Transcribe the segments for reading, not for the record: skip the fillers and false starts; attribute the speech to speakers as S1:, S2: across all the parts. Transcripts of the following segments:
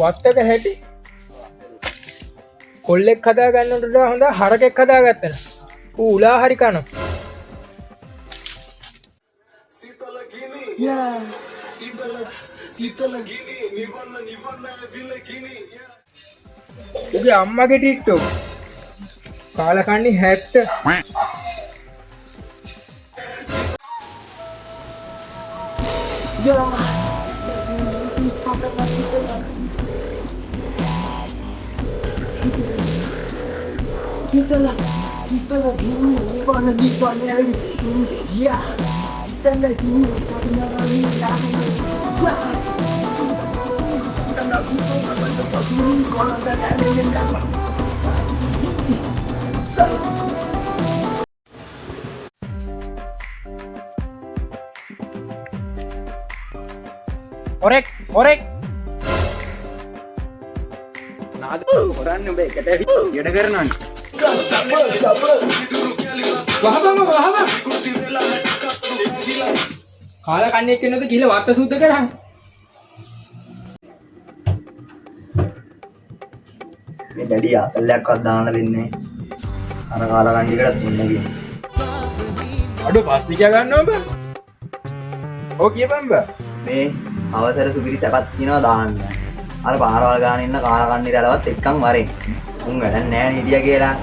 S1: වත්තක හැටි කොල්ලෙක් හදා ගන්නට වඩා හොඳ හරකෙක් හදාගත්තා න. ඌ උලා හරි කනවා. උගේ අම්මගේ TikTok කාලකන්නි 70.
S2: Korek, korek. Nah, orang nih baik kata dia ada kerana.
S1: වහබං කාලකන්ණියෙක් වෙනද ගිහලා වත්ත සූත්‍ර කරහන්.
S2: මේ ඩැඩි අතල්ලයක්වත් දාන්න දෙන්නේ අර කාලකන්ණියකට දුන්න කියන.
S1: අඩෝ පාස්ටි කියා ගන්නව බං. ඔව් කියපන් බං.
S2: මේ අවසර සුපිරි සැපත් තියනවා දාන්න. අර පාරවල් ගාන ඉන්න කාලකන්ණියලවත් එක්කන් වරෙන්. උන් වැඩක් නැහැ නීතිය කියලා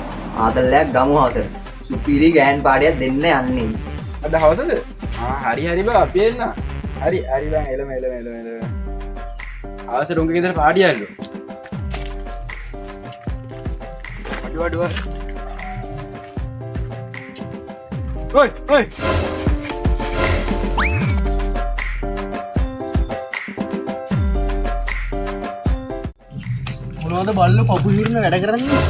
S2: ආතල්ලයක් ගමු අවසර. සුපිරි ගෑන් පාඩියක් දෙන්න යන්නේ.
S1: අද හවසද? හරි හරි බං අපි එන්න. හරි හරි බං එළම. අවසර උන්ගේ ගෙදර පාඩියල්ලු. අඩුව. ඔයි.
S2: මොනවද බල්ලෝ පපු හිරන වැඩ කරන්නේ?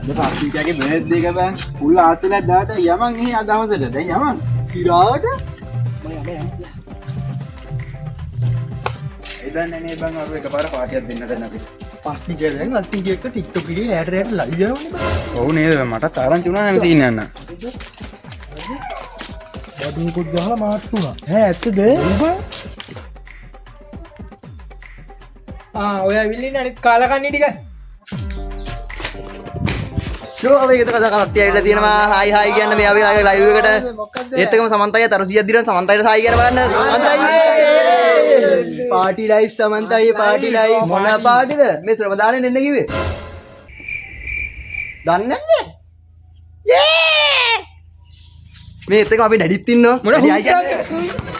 S2: අද පාස්ටිකගේ බෙහෙත් දෙක බං. පුල් ආතලක් දාට යමන් එහි අද හවසට. දැන් යමන්. සිරාවට. එදන් නේ බං අර එකපාර පාටියක් දෙන්න දැන් අපි.
S1: පාස්ටි දැන් අල්ටි එක TikTok එකේ ඇඩ් ලයිව් යනවනේ බං.
S2: ඔව් නේද මටත් ආරංචි වුණා නම් සීන් යන්න.
S1: බඩුකුත් ගහලා මාට්ටු වුණා. ඇත්තද? ඔය ඇවිල්ලින්නේ අනිත් කාලකන්ණි ටික.
S2: ෂෝ අපි එකට කතා කරලා තියවිලා තියෙනවා. හායි කියන්න මේ අපි ලයිව් එකට. ඒත් එකම සමන්තයි තරුසියක් දිරන සමන්තයිට සායි කියලා බලන්න. සමන්තයි. පාටි ලයිව් සමන්තයි පාටි ලයිව්. මොන පාටිද? මේ ශ්‍රමදානෙ දෙන්න කිව්වේ. දන්නේ නැන්නේ? මේ ඒත් එක අපි ඩැඩිත් ඉන්නවා.
S1: මොන
S2: ඩැඩි ආයි කියන්නේ.